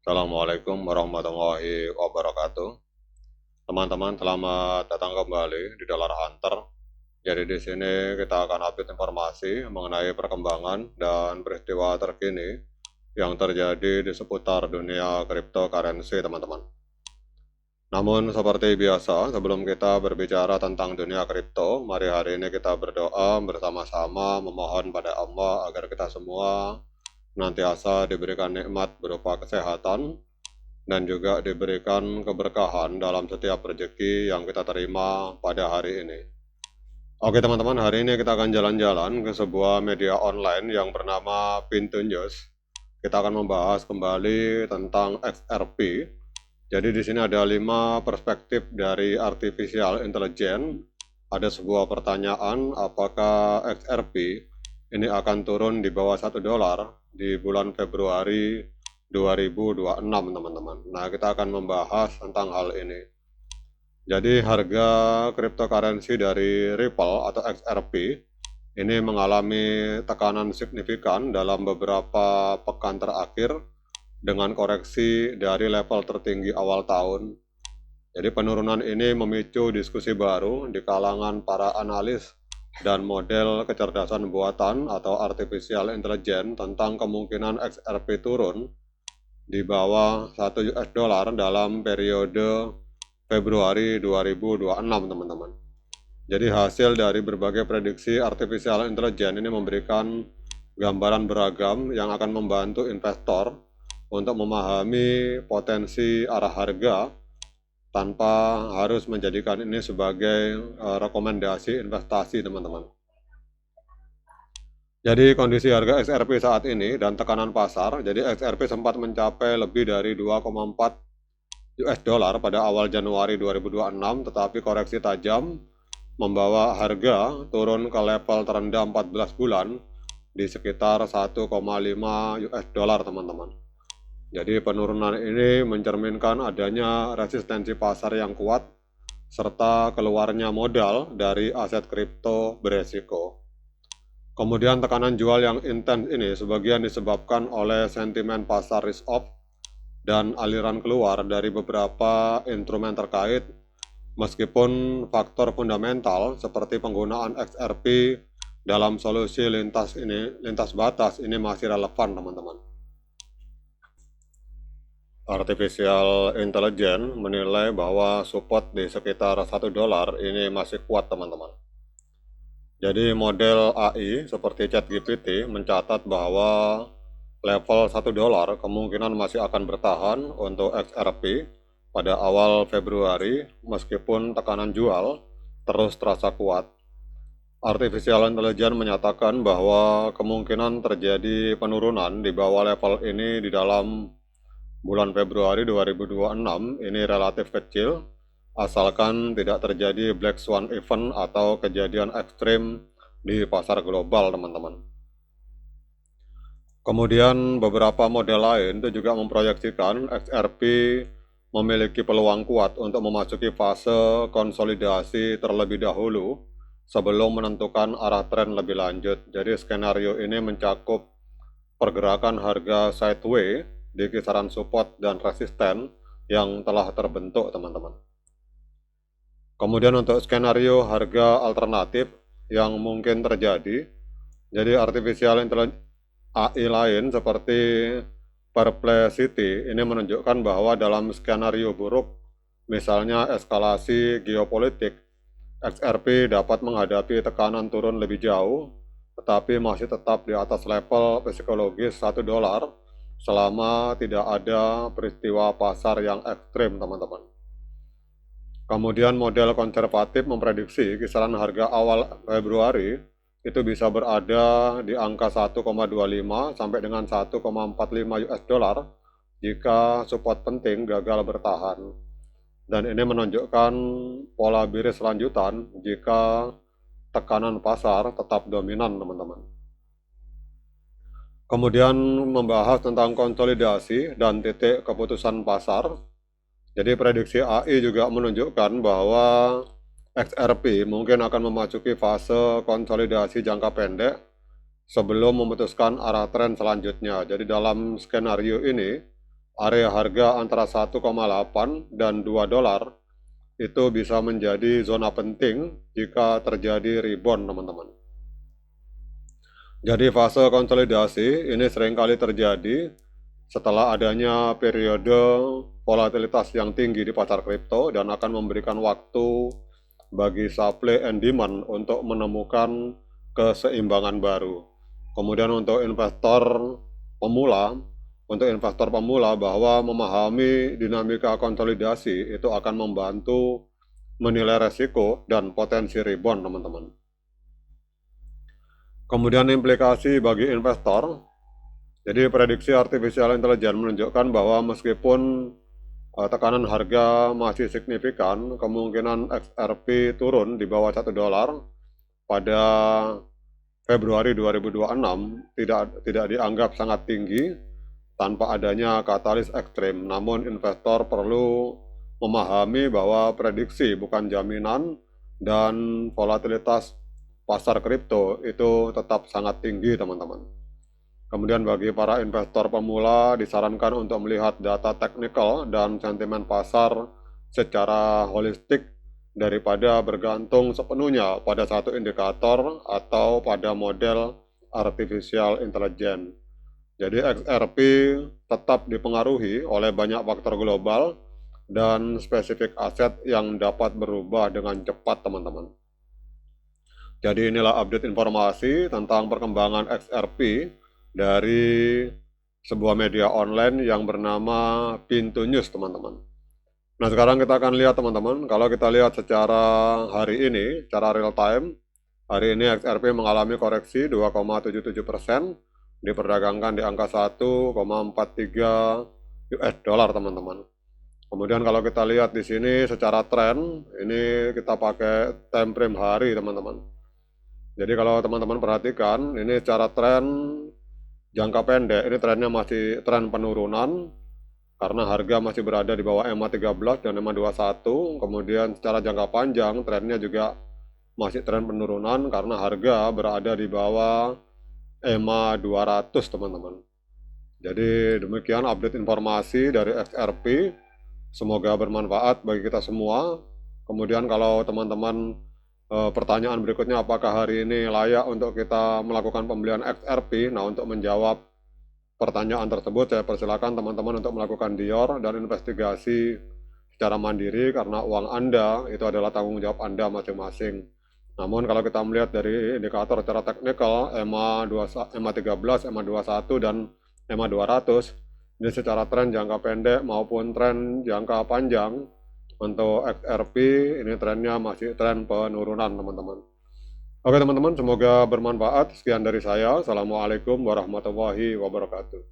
Assalamualaikum warahmatullahi wabarakatuh. Teman-teman, selamat datang kembali di Dollar Hunter. Jadi di sini kita akan update informasi mengenai perkembangan dan peristiwa terkini yang terjadi di seputar dunia cryptocurrency, teman-teman. Namun seperti biasa, sebelum kita berbicara tentang dunia kripto, mari hari ini kita berdoa bersama-sama memohon pada Allah agar kita semua senantiasa diberikan nikmat berupa kesehatan dan juga diberikan keberkahan dalam setiap rezeki yang kita terima pada hari ini. Oke teman-teman, hari ini kita akan jalan-jalan ke sebuah media online yang bernama Pintu News. Kita akan membahas kembali tentang XRP. Jadi di sini ada 5 perspektif dari artificial intelligence. Ada sebuah pertanyaan, apakah XRP ini akan turun di bawah $1 di bulan Februari 2026, teman-teman. Nah, kita akan membahas tentang hal ini. Jadi harga cryptocurrency dari Ripple atau XRP ini mengalami tekanan signifikan dalam beberapa pekan terakhir dengan koreksi dari level tertinggi awal tahun. Jadi penurunan ini memicu diskusi baru di kalangan para analis dan model kecerdasan buatan atau artificial intelligence tentang kemungkinan XRP turun di bawah $1 dalam periode Februari 2026, teman-teman. Jadi hasil dari berbagai prediksi artificial intelligence ini memberikan gambaran beragam yang akan membantu investor untuk memahami potensi arah harga tanpa harus menjadikan ini sebagai rekomendasi investasi, teman-teman. Jadi kondisi harga XRP saat ini dan tekanan pasar, jadi XRP sempat mencapai lebih dari 2,4 US$ pada awal Januari 2026, tetapi koreksi tajam membawa harga turun ke level terendah 14 bulan di sekitar 1,5 US$, teman-teman. Jadi penurunan ini mencerminkan adanya resistensi pasar yang kuat serta keluarnya modal dari aset kripto beresiko. Kemudian tekanan jual yang intens ini sebagian disebabkan oleh sentimen pasar risk off dan aliran keluar dari beberapa instrumen terkait, meskipun faktor fundamental seperti penggunaan XRP dalam solusi lintas batas ini masih relevan, teman-teman. Artificial intelligence menilai bahwa support di sekitar $1 ini masih kuat, teman-teman. Jadi model AI seperti ChatGPT mencatat bahwa level $1 kemungkinan masih akan bertahan untuk XRP pada awal Februari meskipun tekanan jual terus terasa kuat. Artificial Intelligence menyatakan bahwa kemungkinan terjadi penurunan di bawah level ini di dalam bulan Februari 2026 ini relatif kecil, asalkan tidak terjadi black swan event atau kejadian ekstrim di pasar global, teman-teman. Kemudian beberapa model lain itu juga memproyeksikan XRP memiliki peluang kuat untuk memasuki fase konsolidasi terlebih dahulu sebelum menentukan arah tren lebih lanjut. Jadi skenario ini mencakup pergerakan harga sideways di kisaran support dan resisten yang telah terbentuk, teman-teman. Kemudian untuk skenario harga alternatif yang mungkin terjadi, jadi artificial intelligence AI lain seperti Perplexity ini menunjukkan bahwa dalam skenario buruk, misalnya eskalasi geopolitik, XRP dapat menghadapi tekanan turun lebih jauh, tetapi masih tetap di atas level psikologis $1 selama tidak ada peristiwa pasar yang ekstrim, teman-teman. Kemudian model konservatif memprediksi kisaran harga awal Februari itu bisa berada di angka 1,25 sampai dengan 1,45 US$ jika support penting gagal bertahan. Dan ini menunjukkan pola bearish lanjutan jika tekanan pasar tetap dominan, teman-teman. Kemudian membahas tentang konsolidasi dan titik keputusan pasar. Jadi prediksi AI juga menunjukkan bahwa XRP mungkin akan memasuki fase konsolidasi jangka pendek sebelum memutuskan arah tren selanjutnya. Jadi dalam skenario ini, area harga antara 1,8 dan 2 dolar itu bisa menjadi zona penting jika terjadi rebound, teman-teman. Jadi fase konsolidasi ini seringkali terjadi setelah adanya periode volatilitas yang tinggi di pasar kripto dan akan memberikan waktu bagi supply and demand untuk menemukan keseimbangan baru. Kemudian untuk investor pemula bahwa memahami dinamika konsolidasi itu akan membantu menilai resiko dan potensi rebound, teman-teman. Kemudian implikasi bagi investor. Jadi prediksi artificial intelligence menunjukkan bahwa meskipun tekanan harga masih signifikan, kemungkinan XRP turun di bawah 1 dolar pada Februari 2026 tidak dianggap sangat tinggi tanpa adanya katalis ekstrim. Namun investor perlu memahami bahwa prediksi bukan jaminan dan volatilitas pasar kripto itu tetap sangat tinggi, teman-teman. Kemudian bagi para investor pemula disarankan untuk melihat data teknikal dan sentimen pasar secara holistik daripada bergantung sepenuhnya pada satu indikator atau pada model artificial intelligence. Jadi XRP tetap dipengaruhi oleh banyak faktor global dan spesifik aset yang dapat berubah dengan cepat, teman-teman. Jadi inilah update informasi tentang perkembangan XRP dari sebuah media online yang bernama Pintu News, teman-teman. Nah, sekarang kita akan lihat, teman-teman, kalau kita lihat secara hari ini, secara real time, hari ini XRP mengalami koreksi 2,77%, diperdagangkan di angka 1,43 US dollar, teman-teman. Kemudian kalau kita lihat di sini secara tren, ini kita pakai time frame hari, teman-teman. Jadi kalau teman-teman perhatikan, ini secara tren jangka pendek, ini trennya masih tren penurunan karena harga masih berada di bawah EMA 13 dan EMA 21. Kemudian secara jangka panjang trennya juga masih tren penurunan karena harga berada di bawah EMA 200, teman-teman. Jadi demikian update informasi dari XRP. Semoga bermanfaat bagi kita semua. Kemudian kalau teman-teman pertanyaan berikutnya, apakah hari ini layak untuk kita melakukan pembelian XRP? Nah, untuk menjawab pertanyaan tersebut, saya persilakan teman-teman untuk melakukan dior dan investigasi secara mandiri karena uang Anda itu adalah tanggung jawab Anda masing-masing. Namun kalau kita melihat dari indikator secara teknikal, EMA 13, EMA 21, dan EMA 200, ini secara tren jangka pendek maupun tren jangka panjang, untuk XRP ini trennya masih tren penurunan, teman-teman. Oke, teman-teman, semoga bermanfaat. Sekian dari saya. Assalamualaikum warahmatullahi wabarakatuh.